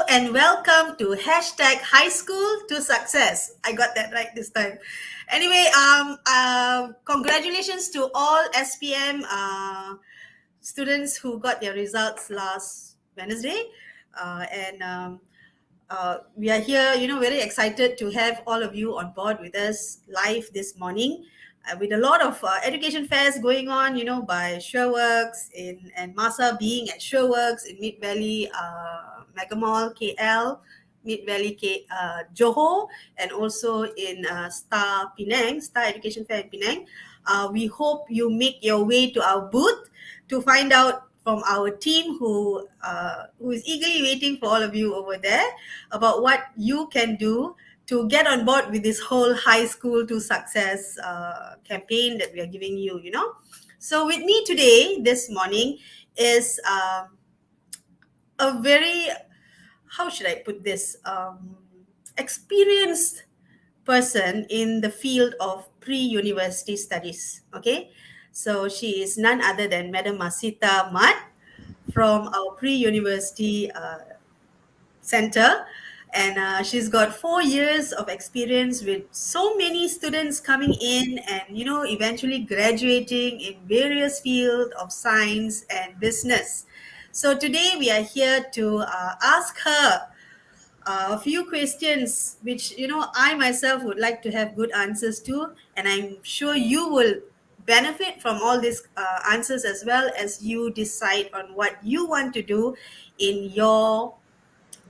and welcome to hashtag High School to Success. I got that right this time. Anyway, congratulations to all SPM students who got their results last Wednesday, and we are here, very excited to have all of you on board with us live this morning. With a lot of education fairs going on, by SureWorks and Masa being at SureWorks in Mid Valley, Mega Mall, KL, Mid Valley, Johor, and also in Star Penang, Star Education Fair in Penang. We hope you make your way to our booth to find out from our team who is eagerly waiting for all of you over there about what you can do to get on board with this whole high school to success campaign that we are giving you. So with me today, this morning, is a very, how should I put this, experienced person in the field of pre-university studies. Okay, so she is none other than Madam Masita Mat from our pre-university center, and she's got 4 years of experience with so many students coming in and eventually graduating in various fields of science and business. So today we are here to ask her a few questions which I myself would like to have good answers to, and I'm sure you will benefit from all these answers as well as you decide on what you want to do in your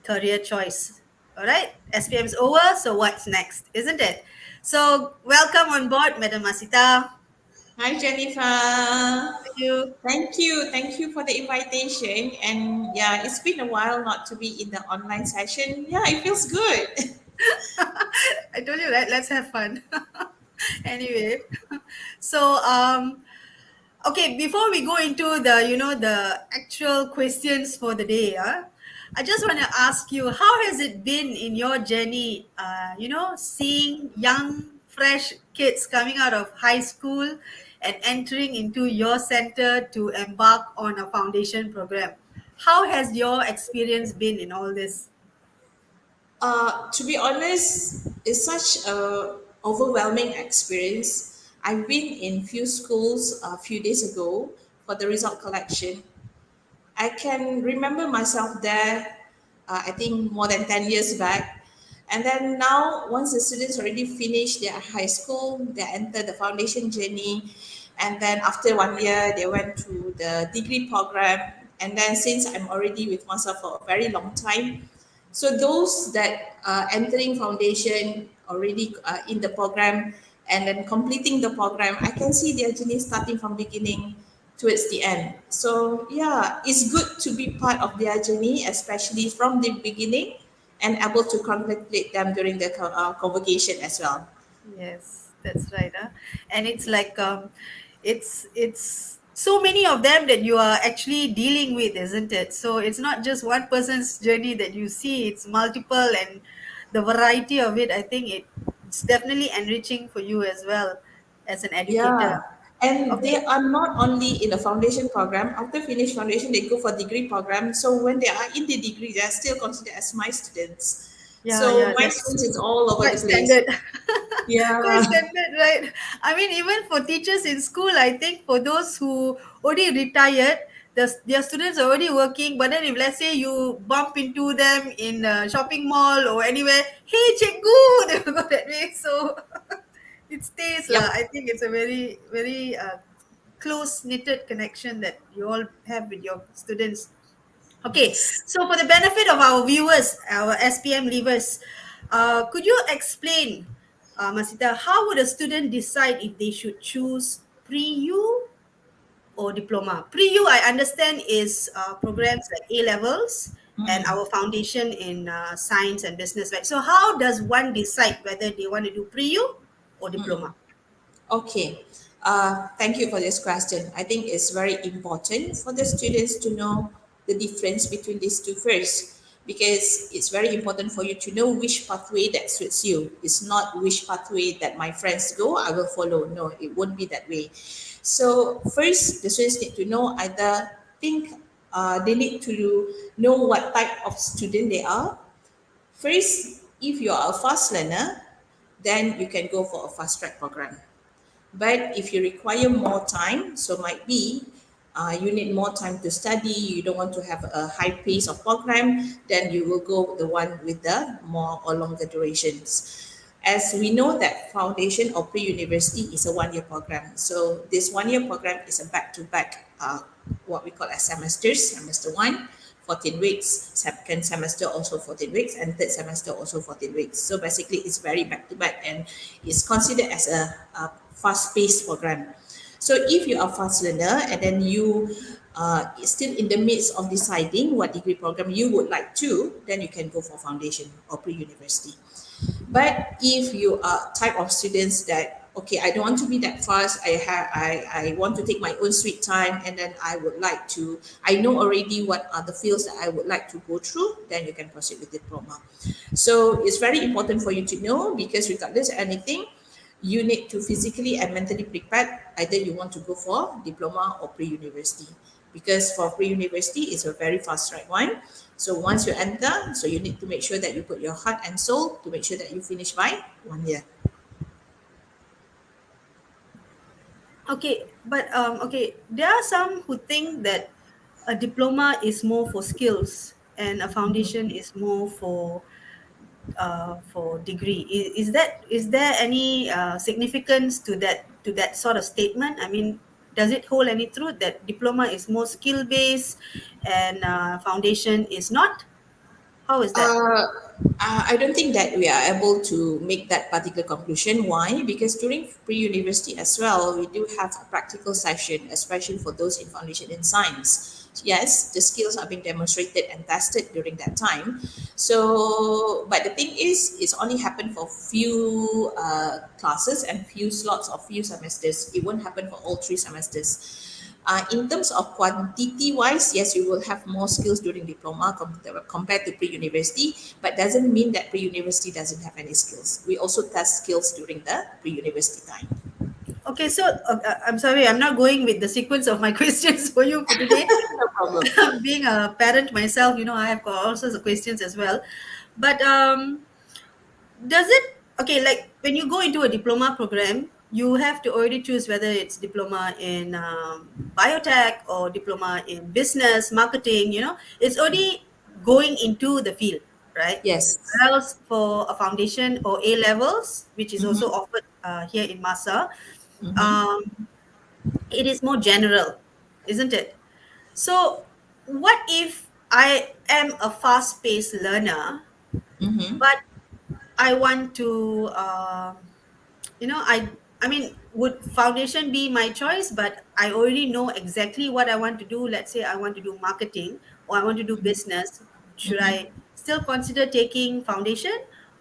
career choice. All right, SPM is over, so what's next, isn't it? So welcome on board, Madam Masita. Hi, Jennifer. Thank you. Thank you. Thank you for the invitation. And yeah, it's been a while not to be in the online session. Yeah, it feels good. I told you, right? Let's have fun. Anyway, so okay, before we go into the actual questions for the day, I just want to ask you, how has it been in your journey, seeing young, fresh kids coming out of high school and entering into your center to embark on a foundation program? How has your experience been in all this? To be honest, it's such a overwhelming experience. I've been in few schools a few days ago for the result collection. I can remember myself there, I think more than 10 years back. And then now, once the students already finish their high school, they enter the foundation journey. And then after 1 year, they went to the degree program. And then since I'm already with myself for a very long time, so those that are entering foundation already in the program and then completing the program, I can see their journey starting from beginning towards the end. So yeah, it's good to be part of their journey, especially from the beginning, and able to congratulate them during the convocation as well. Yes, that's right. And it's like it's so many of them that you are actually dealing with, isn't it? So it's not just one person's journey that you see; it's multiple, and the variety of it. I think it's definitely enriching for you as well as an educator. Yeah. And they Okay. are not only in the foundation program. After finish foundation, they go for degree program. So when they are in the degree, they are still considered as my students. Yeah, So yeah, my that's students is all over quite the place. standard. Quite Yeah. standard, right? I mean, even for teachers in school, I think for those who already retired, their students are already working. But then, if let's say you bump into them in a shopping mall or anywhere, hey, cikgu, they will go that way. So it stays lah. Yep. I think it's a very, very close knitted connection that you all have with your students. Okay, Yes. so for the benefit of our viewers, our SPM leavers, could you explain, Masita, how would a student decide if they should choose pre-U or diploma? Pre-U, I understand, is programs like A levels and our foundation in science and business, right? So how does one decide whether they want to do pre-U or diploma? Okay. Thank you for this question. I think it's very important for the students to know the difference between these two first, because it's very important for you to know which pathway that suits you. It's not which pathway that my friends go, I will follow. No, it won't be that way. So first, the students need to know either think they need to know what type of student they are. First, if you are a fast learner, then you can go for a fast track program. But if you require more time, so might be you need more time to study, you don't want to have a high pace of program, then you will go the one with the more or longer durations. As we know that foundation or pre-university is a one-year program. So this one-year program is a back-to-back, what we call as semesters. Semester one, 14 weeks, second semester also 14 weeks, and third semester also 14 weeks. So basically it's very back-to-back and it's considered as a fast-paced program. So if you are fast learner and then you still in the midst of deciding what degree program you would like to, then you can go for foundation or pre-university. But if you are type of students that okay, I don't want to be that fast. I want to take my own sweet time, and then I would like to. I know already what are the fields that I would like to go through. Then you can proceed with diploma. So it's very important for you to know because regardless of anything, you need to physically and mentally prepare. Either you want to go for diploma or pre-university. Because for pre-university, it's a very fast track one. So once you enter, so you need to make sure that you put your heart and soul to make sure that you finish by 1 year. Okay, but okay, there are some who think that a diploma is more for skills and a foundation is more for degree. Is there any significance to that sort of statement? I mean, does it hold any truth that diploma is more skill based and foundation is not? How is that? Uh, I don't think that we are able to make that particular conclusion. Why? Because during pre-university as well, we do have a practical session, especially for those in foundation in science. Yes, the skills are being demonstrated and tested during that time. So, but the thing is, it's only happened for few classes and few slots of few semesters. It won't happen for all 3 semesters. In terms of quantity wise, yes, you will have more skills during diploma compared to pre-university, but doesn't mean that pre-university doesn't have any skills. We also test skills during the pre-university time. Okay, so I'm sorry, I'm not going with the sequence of my questions for you for today. No problem. Being a parent myself, I have got all sorts of questions as well. But does it, okay, like when you go into a diploma program, you have to already choose whether it's diploma in biotech or diploma in business, marketing, it's already going into the field, right? Yes. Else for a foundation or A levels, which is also Mm-hmm. offered here in Masa, Mm-hmm. um, it is more general, isn't it? So, what if I am a fast paced learner, Mm-hmm. but I want to, I mean, would foundation be my choice? But I already know exactly what I want to do. Let's say I want to do marketing or I want to do business. Should Mm-hmm. I still consider taking foundation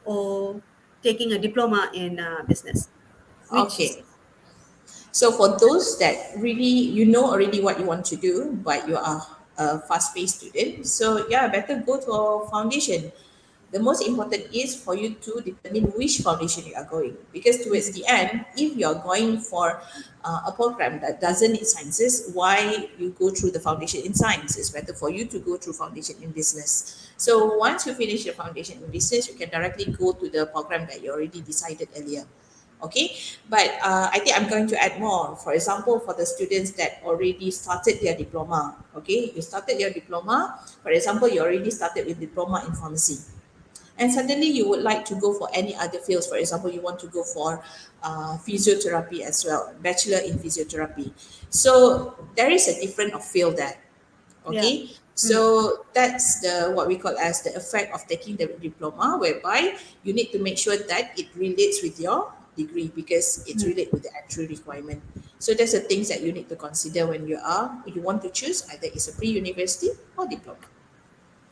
or taking a diploma in business? Which is, Okay. So for those that really you know already what you want to do, but you are a fast-paced student, so yeah, better go to a foundation. The most important is for you to determine which foundation you are going, because towards the end, if you are going for a program that doesn't need sciences, why you go through the foundation in science? It's better for you to go through foundation in business. So once you finish your foundation in business, you can directly go to the program that you already decided earlier. Okay, but I think I'm going to add more. For example, for the students that already started their diploma, okay, you started your diploma. For example, you already started with diploma in pharmacy, and suddenly you would like to go for any other fields. For example, you want to go for physiotherapy as well, bachelor in physiotherapy. So there is a different of field there. yeah. Okay, Mm, so that's the what we call as the effect of taking the diploma, whereby you need to make sure that it relates with your degree because it's mm. related with the actual requirement. So that's the things that you need to consider when you want to choose either it's a pre-university or diploma.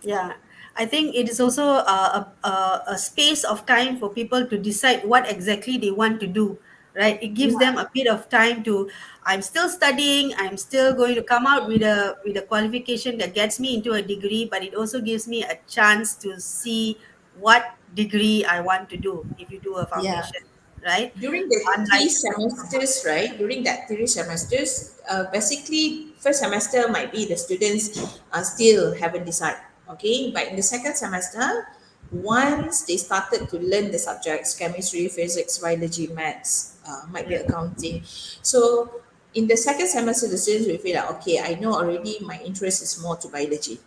Yeah, I think it is also a space of time for people to decide what exactly they want to do, right? It gives them Yeah. a bit of time to, I'm still studying, I'm still going to come out with a qualification that gets me into a degree, but it also gives me a chance to see what degree I want to do if you do a Yeah. foundation. right? During the three Unlike semesters, right? During that 3 semesters, basically, first semester might be the students still haven't decided, okay? But in the second semester, once they started to learn the subjects, chemistry, physics, biology, maths, might be yeah. accounting. So in the second semester, the students will feel like, okay, I know already my interest is more to biology.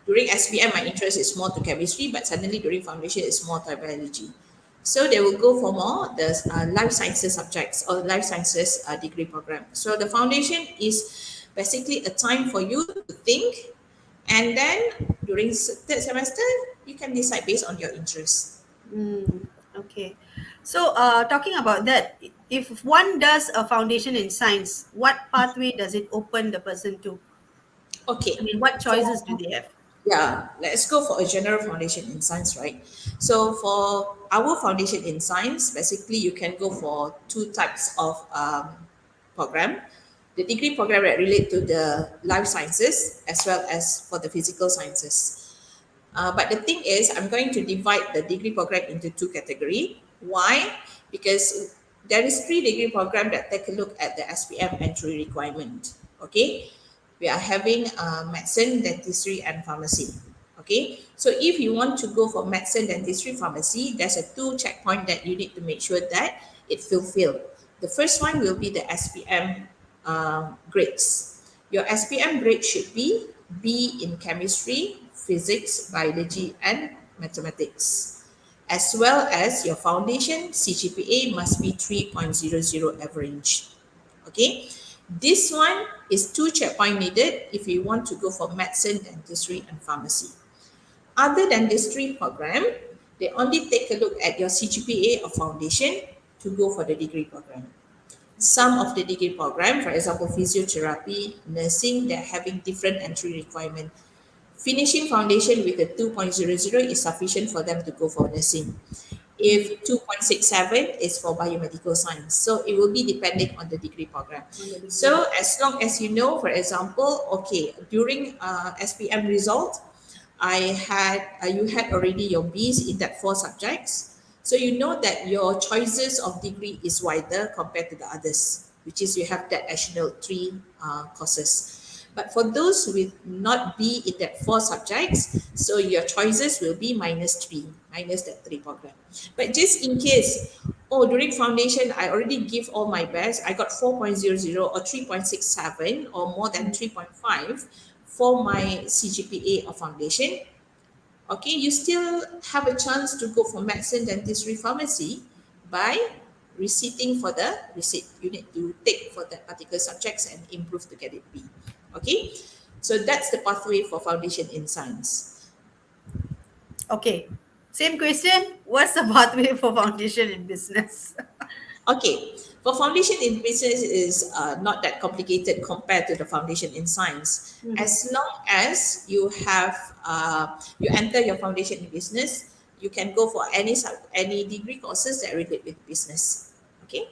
During SPM, my interest is more to chemistry, but suddenly during foundation, it's more to biology. So they will go for more the life sciences subjects or life sciences degree program. So the foundation is basically a time for you to think, and then during third semester, you can decide based on your interest. Mm, okay. So, talking about that, if one does a foundation in science, what pathway does it open the person to? I Okay, mean, what choices do for they have? yeah, let's go for a general foundation in science, right? So for our foundation in science, basically you can go for two types of program. The degree program that relate to the life sciences as well as for the physical sciences. But the thing is, I'm going to divide the degree program into two category. Why? Because there is three degree program that take a look at the SPM entry requirement. Okay, we are having medicine, dentistry, and pharmacy. Okay, so if you want to go for medicine, dentistry, pharmacy, there's a two checkpoint that you need to make sure that it fulfilled. The first one will be the SPM grades. Your SPM grade should be B in chemistry, physics, biology, and mathematics. As well as your foundation CGPA must be 3.00 average. Okay, this one is two checkpoint needed if you want to go for medicine, dentistry, and pharmacy. Other than these three program, they only take a look at your CGPA or foundation to go for the degree program. Okay. Some of the degree program, for example, physiotherapy, nursing, they're having different entry requirement. Finishing foundation with a 2.00 is sufficient for them to go for nursing. Mm, If 2.67 is for biomedical science. So it will be depending on the degree program. on the degree. So as long as you know, for example, okay, during SPM result, you had already your B's in that four subjects. So you know that your choices of degree is wider compared to the others, which is you have that additional three courses. But for those with not B in that four subjects, so your choices will be -3, minus that three program. But just in case, oh, during foundation, I already give all my best, I got 4.00 or 3.67 or more than 3.5 for my CGPA or foundation, okay, you still have a chance to go for medicine, dentistry, pharmacy by receipting for the receipt. You need to take for that particular subjects and improve to get it B. Okay, so that's the pathway for foundation in science. Okay. Same question. What's the pathway for foundation in business? Okay, for foundation in business is not that complicated compared to the foundation in science. Mhm. As long as you have you enter your foundation in business, you can go for any degree courses that relate with business. Okay,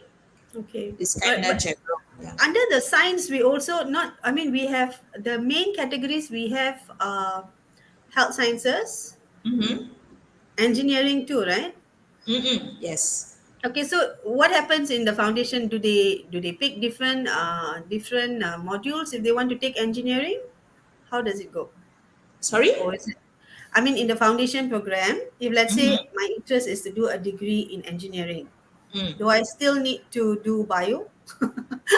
Okay. it's All kind right. of But general. Yeah. under the science, we also not, I mean, we have the main categories. We have health sciences, Mm-hmm. engineering too, right? Mm-mm. Yes. Okay, so what happens in the foundation? Do they pick different modules if they want to take engineering? How does it go? Sorry. Or is it? I mean, in the foundation program, if let's say Mm-hmm. my interest is to do a degree in engineering, Mm. do I still need to do bio?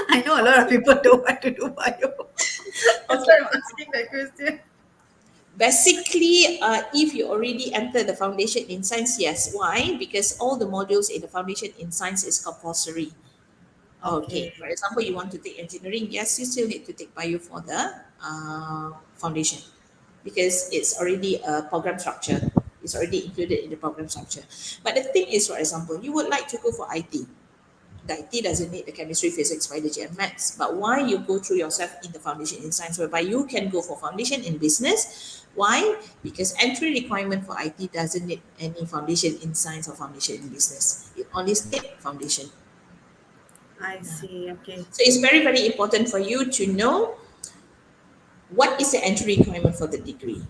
I know a lot of Okay. people don't want to do bio. That's why Okay. I'm asking that question. Basically, if you already enter the foundation in science, yes. Why? Because all the modules in the foundation in science is compulsory. Okay, for Okay, example, you want to take engineering, yes, you still need to take bio for the foundation because it's already a program structure. It's already included in the program structure. But the thing is, for example, you would like to go for IT. The IT doesn't need the chemistry, physics, biology, and maths. But why you go through yourself in the foundation in science, whereby you can go for foundation in business? Why? Because entry requirement for IT doesn't need any foundation in science or foundation in business. It only state foundation. I see. Okay. So it's very, very important for you to know what is the entry requirement for the degree.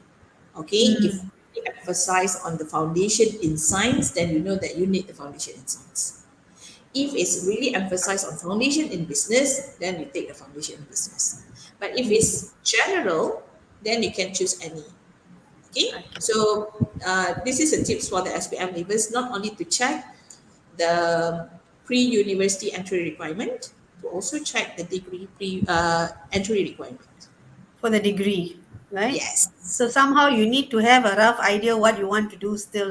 Okay, if Mm, you emphasize on the foundation in science, then you know that you need the foundation in science. If it's really emphasized on foundation in business, then you take the foundation in business. But if it's general, then you can choose any. Okay, Okay. so this is a tips for the SPM leavers, not only to check the pre-university entry requirement, to also check the degree entry requirement. For the degree, right? So Yes. somehow you need to have a rough idea what you want to do still,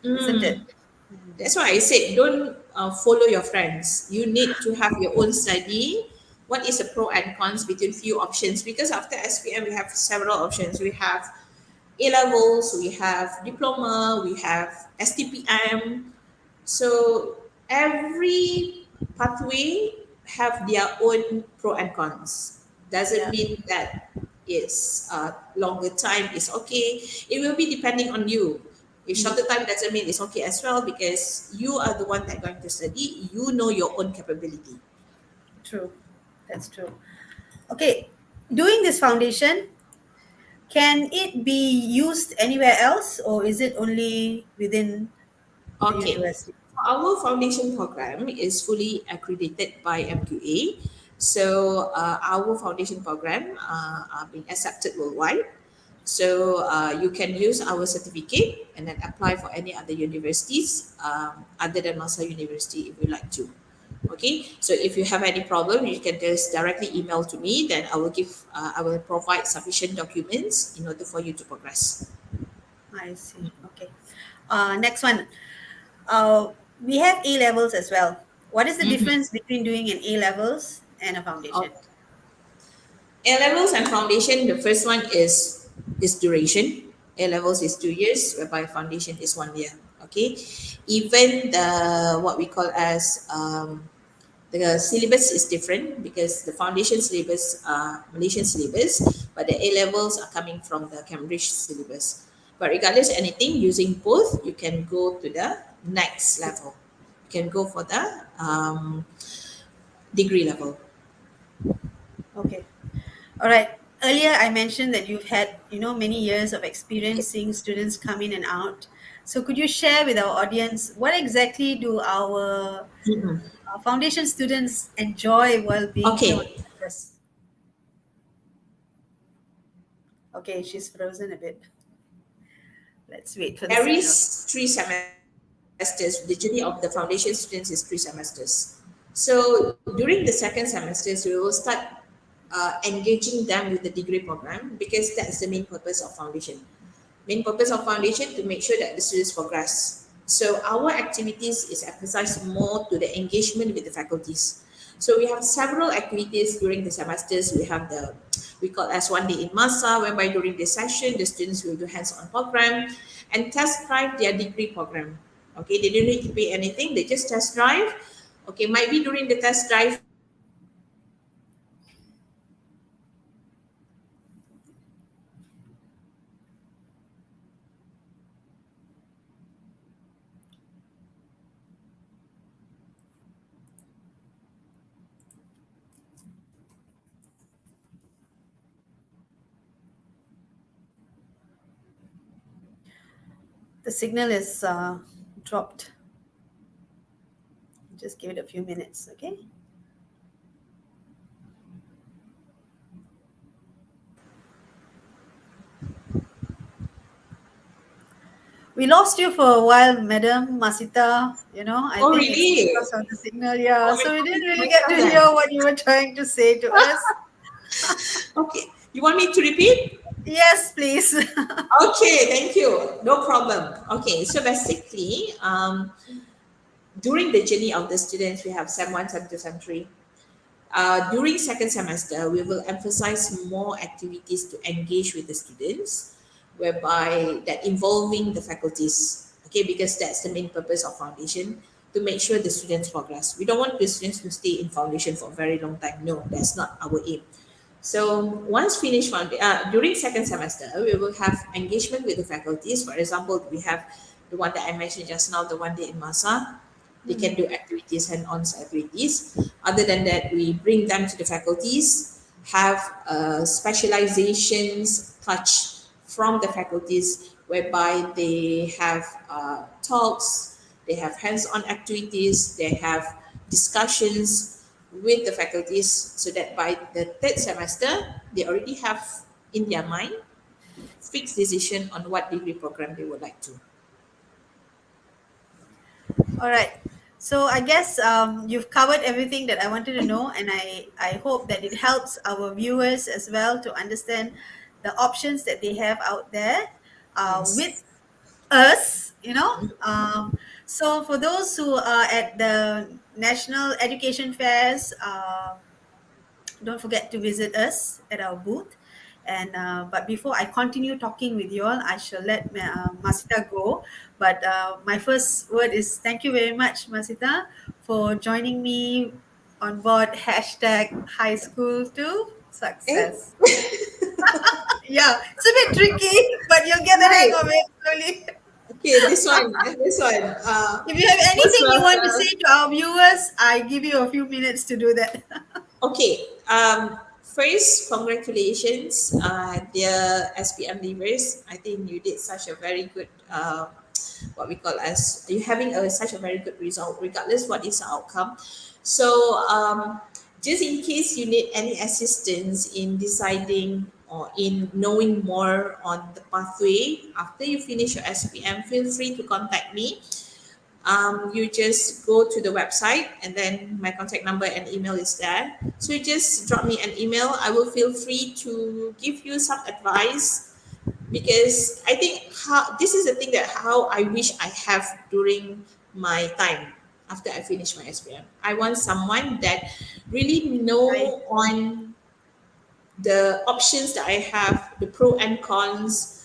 isn't it? Mm. That's why I said don't follow your friends. You need to have your own study. What is the pro and cons between few options? Because after SPM, we have several options. We have A levels, we have diploma, we have STPM. So every pathway have their own pro and cons. Doesn't Yeah, mean that it's longer time is okay. It will be depending on you. If shorter time doesn't mean it's okay as well, because you are the one that going to study. You know your own capability. true. That's true. Okay, doing this foundation, can it be used anywhere else or is it only within the Okay. university? Our foundation program is fully accredited by MQA. So our foundation program are being accepted worldwide. So you can use our certificate and then apply for any other universities other than Masa University if you like to. Okay, so if you have any problem, you can just directly email to me. Then I will provide sufficient documents in order for you to progress. I see. Okay. Next one. Uh, we have A levels as well. What is the difference between doing an A levels and a foundation? A levels and foundation, the first one is duration. A levels is 2 years, whereby foundation is 1 year. Okay, even the what we call as the syllabus is different because the foundation syllabus are Malaysian syllabus, but the A levels are coming from the Cambridge syllabus. But regardless anything, using both, you can go to the next level. You can go for the degree level. Okay. All right. Earlier, I mentioned that you've had, many years of Okay. experience seeing students come in and out. So, could you share with our audience what exactly do our foundation students enjoy while being here on Okay. campus? Okay, she's frozen a bit. Let's wait for the There signal. is 3 semesters. The journey of the foundation students is 3 semesters. So during the second semesters, we will start engaging them with the degree program because that's the main purpose of foundation. Main purpose of foundation to make sure that the students progress. So our activities is emphasized more to the engagement with the faculties. So we have several activities during the semesters. We call as 1 day in Masa, whereby during the session the students will do hands-on program and test drive their degree program. Okay, they don't need to pay anything; they just test drive. Okay, might be during the test drive The signal is dropped. Just give it a few minutes, okay? We lost you for a while, Madam Masita. I Oh, think it's really? because of the signal. Yeah, Oh, my so we God, didn't really get to myself hear then. what you were trying to say to us. Okay. You want me to repeat? Yes, please. Okay, thank you. No problem. Okay, so basically, during the journey of the students, we have SEM 1, SEM 2, SEM 3. During second semester, we will emphasize more activities to engage with the students, whereby that involving the faculties. Okay, because that's the main purpose of foundation to make sure the students progress. We don't want the students to stay in foundation for a very long time. No, that's not our aim. So once finished during second semester, we will have engagement with the faculties. For example, we have the one that I mentioned just now, the 1 day in Masa. They can do activities and on activities. Other than that, we bring them to the faculties, have specializations touch from the faculties whereby they have talks, they have hands-on activities, they have discussions with the faculties, so that by the third semester, they already have in their mind fixed decision on what degree program they would like to. All right. So I guess you've covered everything that I wanted to know, and I hope that it helps our viewers as well to understand the options that they have out there with Yes. us, you know. So for those who are at the national education fairs, don't forget to visit us at our booth. And but before I continue talking with you all, I shall let Masita go. But my first word is thank you very much, Masita, for joining me on board hashtag high school to Eh? success. Yeah, it's a bit tricky, but you'll get the hang Right. of it slowly. Okay, this one, this one. If you have Most anything you want to say welcome. to our viewers, I give you a few minutes to do that. Okay. First, congratulations, dear SPM leavers. I think you did such a very good, what we call as you having such a very good result, regardless what is the outcome. So, just in case you need any assistance in deciding or in knowing more on the pathway after you finish your SPM, feel free to contact me. You just go to the website, and then my contact number and email is there. So you just drop me an email. I will feel free to give you some advice, because I think how this is the thing that how I wish I have during my time after I finish my SPM. I want someone that really Right. know on the options that I have, the pro and cons,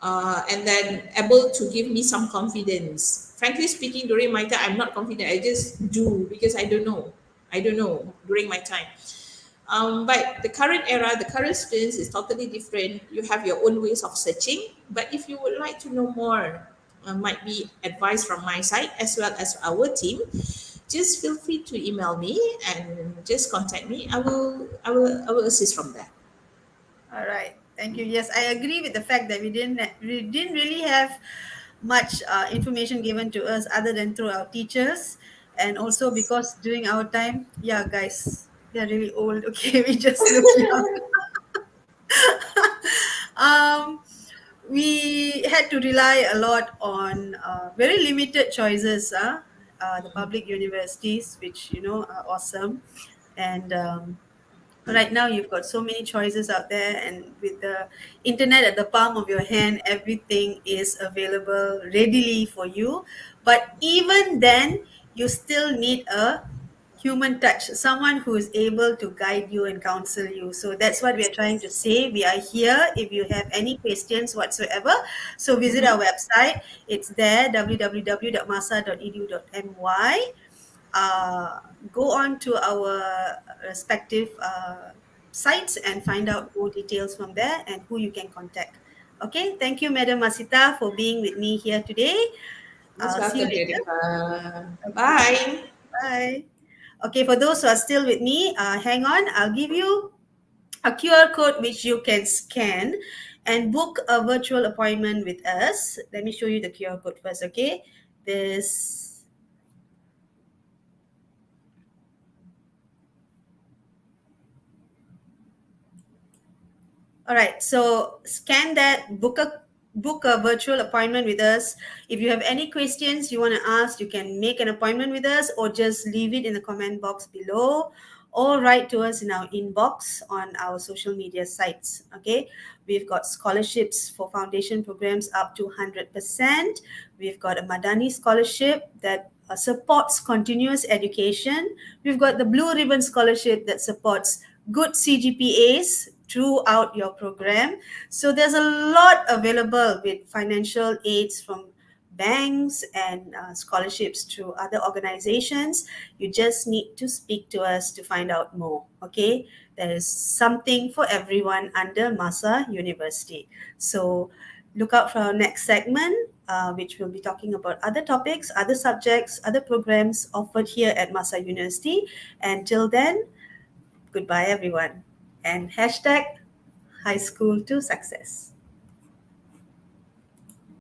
and then able to give me some confidence. Frankly speaking, during my time, I'm not confident. I just do because I don't know. I don't know during my time. But the current era, the current students is totally different. You have your own ways of searching. But if you would like to know more, might be advice from my side as well as our team, just feel free to email me and just contact me. I will assist from there. All right. Thank you. Yes, I agree with the fact that we didn't really have much information given to us other than through our teachers, and also because during our time, yeah, guys, they're really old. Okay, we just look young. um, we had to rely a lot on very limited choices. The public universities, which are awesome, and right now you've got so many choices out there, and with the internet at the palm of your hand, everything is available readily for you. But even then, you still need a human touch, someone who is able to guide you and counsel you. So that's what we are trying to say. We are here if you have any questions whatsoever. So visit our website. It's there, www.masa.edu.my. uh, Go on to our respective sites and find out more details from there and who you can contact. Okay, thank you, Madam Masita, for being with me here today. Most See you welcome, later. Erica. Okay, Bye. bye. Okay, for those who are still with me, hang on. I'll give you a QR code which you can scan and book a virtual appointment with us. Let me show you the QR code first, okay? This All right. So scan that, book a virtual appointment with us. If you have any questions you want to ask, you can make an appointment with us or just leave it in the comment box below or write to us in our inbox on our social media sites. Okay. We've got scholarships for foundation programs up to 100%. We've got a Madani scholarship that supports continuous education. We've got the Blue Ribbon scholarship that supports good CGPAs throughout your program. So there's a lot available with financial aids from banks and scholarships through other organizations. You just need to speak to us to find out more. Okay, there is something for everyone under Masa University. So look out for our next segment, which will be talking about other topics, other subjects, other programs offered here at Masa University. Until then, goodbye, everyone. And hashtag high school to success.